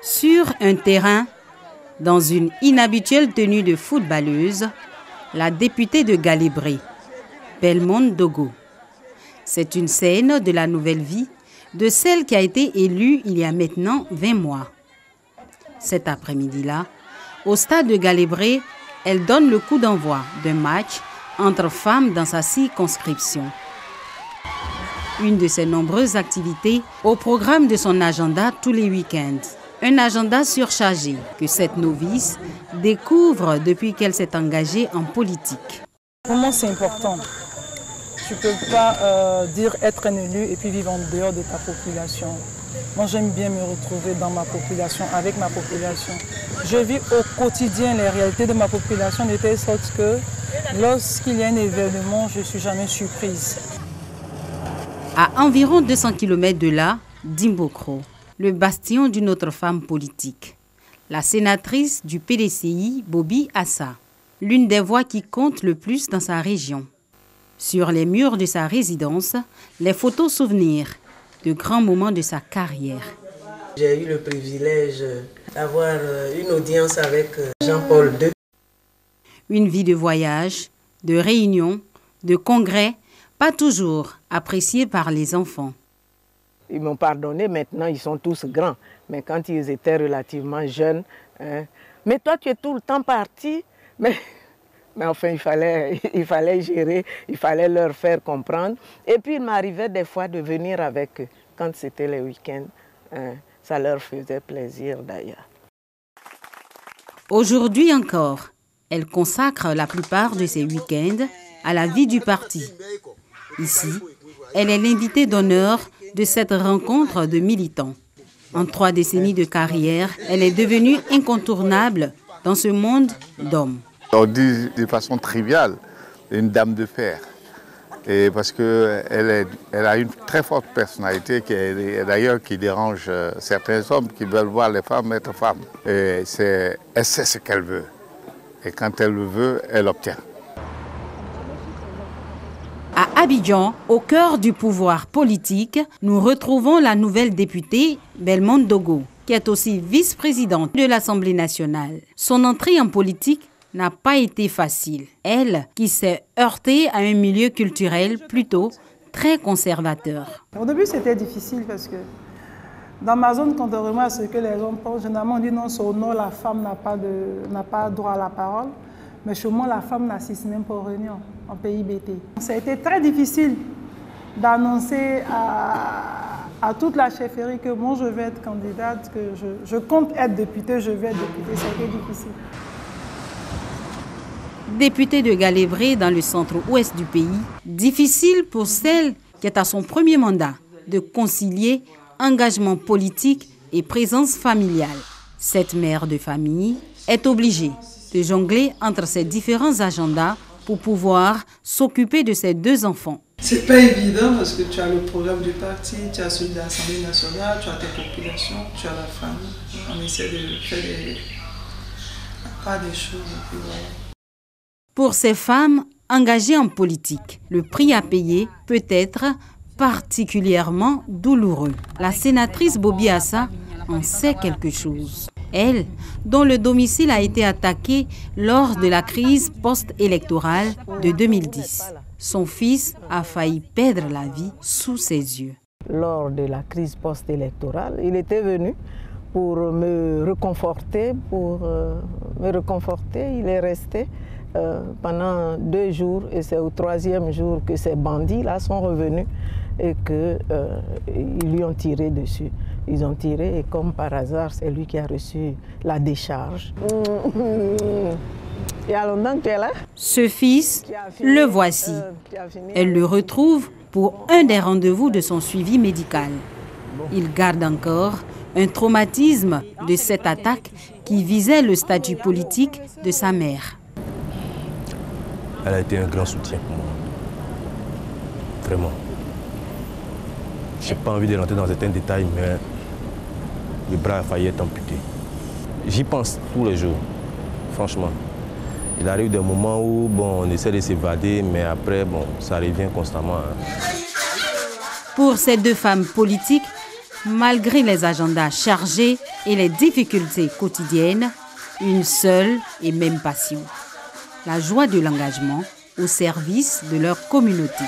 Sur un terrain, dans une inhabituelle tenue de footballeuse, la députée de Galébré, Belmonde Dogo. C'est une scène de la nouvelle vie de celle qui a été élue il y a maintenant 20 mois. Cet après-midi-là, au stade de Galébré, elle donne le coup d'envoi d'un match entre femmes dans sa circonscription. Une de ses nombreuses activités au programme de son agenda tous les week-ends. Un agenda surchargé que cette novice découvre depuis qu'elle s'est engagée en politique. Pour moi, c'est important. Tu ne peux pas dire être un élu et puis vivre en dehors de ta population. Moi, j'aime bien me retrouver dans ma population, avec ma population. Je vis au quotidien les réalités de ma population de telle sorte que lorsqu'il y a un événement, je ne suis jamais surprise. À environ 200 km de là, Dimbokro, le bastion d'une autre femme politique, la sénatrice du PDCI, Bobi Assa, l'une des voix qui compte le plus dans sa région. Sur les murs de sa résidence, les photos souvenirs de grands moments de sa carrière. J'ai eu le privilège d'avoir une audience avec Jean-Paul II. Une vie de voyage, de réunions, de congrès, pas toujours appréciée par les enfants. Ils m'ont pardonné, maintenant ils sont tous grands. Mais quand ils étaient relativement jeunes, mais toi tu es tout le temps parti. Mais enfin il fallait gérer, il fallait leur faire comprendre. Et puis il m'arrivait des fois de venir avec eux. Quand c'était les week-ends, ça leur faisait plaisir d'ailleurs. Aujourd'hui encore, elle consacre la plupart de ses week-ends à la vie du parti. Ici, elle est l'invitée d'honneur de cette rencontre de militants. En 3 décennies de carrière, elle est devenue incontournable dans ce monde d'hommes. On dit de façon triviale, une dame de fer. Et parce qu'elle a une très forte personnalité qui dérange certains hommes qui veulent voir les femmes être femmes. Et elle sait ce qu'elle veut. Et quand elle le veut, elle obtient. À Abidjan, au cœur du pouvoir politique, nous retrouvons la nouvelle députée Belmonde Dogo, qui est aussi vice-présidente de l'Assemblée nationale. Son entrée en politique n'a pas été facile. Elle, qui s'est heurtée à un milieu culturel plutôt très conservateur. Au début, c'était difficile parce que dans ma zone, quand on remarque ce que les gens pensent, généralement on dit non, au nord, la femme n'a pas droit à la parole. Mais chez moi, la femme n'assiste même pas aux réunions en pays BT. Ça a été très difficile d'annoncer à toute la chefferie que moi, je vais être candidate, que je compte être députée, je vais être députée. Ça a été difficile. Députée de Galébré dans le centre-ouest du pays, difficile pour celle qui est à son premier mandat de concilier engagement politique et présence familiale. Cette mère de famille est obligée de jongler entre ses différents agendas pour pouvoir s'occuper de ses 2 enfants. C'est pas évident parce que tu as le programme du parti, tu as celui de l'Assemblée nationale, tu as tes populations, tu as la famille. On essaie de faire des choses. Et puis voilà. Pour ces femmes engagées en politique, le prix à payer peut être particulièrement douloureux. La sénatrice Bobi Assa en sait quelque chose. Elle, dont le domicile a été attaqué lors de la crise post-électorale de 2010. Son fils a failli perdre la vie sous ses yeux. Lors de la crise post-électorale, il était venu pour me réconforter, Il est resté pendant 2 jours et c'est au 3e jour que ces bandits-là sont revenus et qu'ils lui ont tiré dessus. Ils ont tiré et comme par hasard, c'est lui qui a reçu la décharge. Il y a longtemps que tu es là. Ce fils, le voici. Elle le retrouve pour un des rendez-vous de son suivi médical. Il garde encore un traumatisme de cette attaque qui visait le statut politique de sa mère. Elle a été un grand soutien pour moi. Vraiment. Je n'ai pas envie de rentrer dans certains détails, mais le bras a failli être amputé. J'y pense tous les jours, franchement. Il arrive des moments où on essaie de s'évader, mais après, ça revient constamment. Pour ces 2 femmes politiques, Malgré les agendas chargés et les difficultés quotidiennes, une seule et même passion. La joie de l'engagement au service de leur communauté.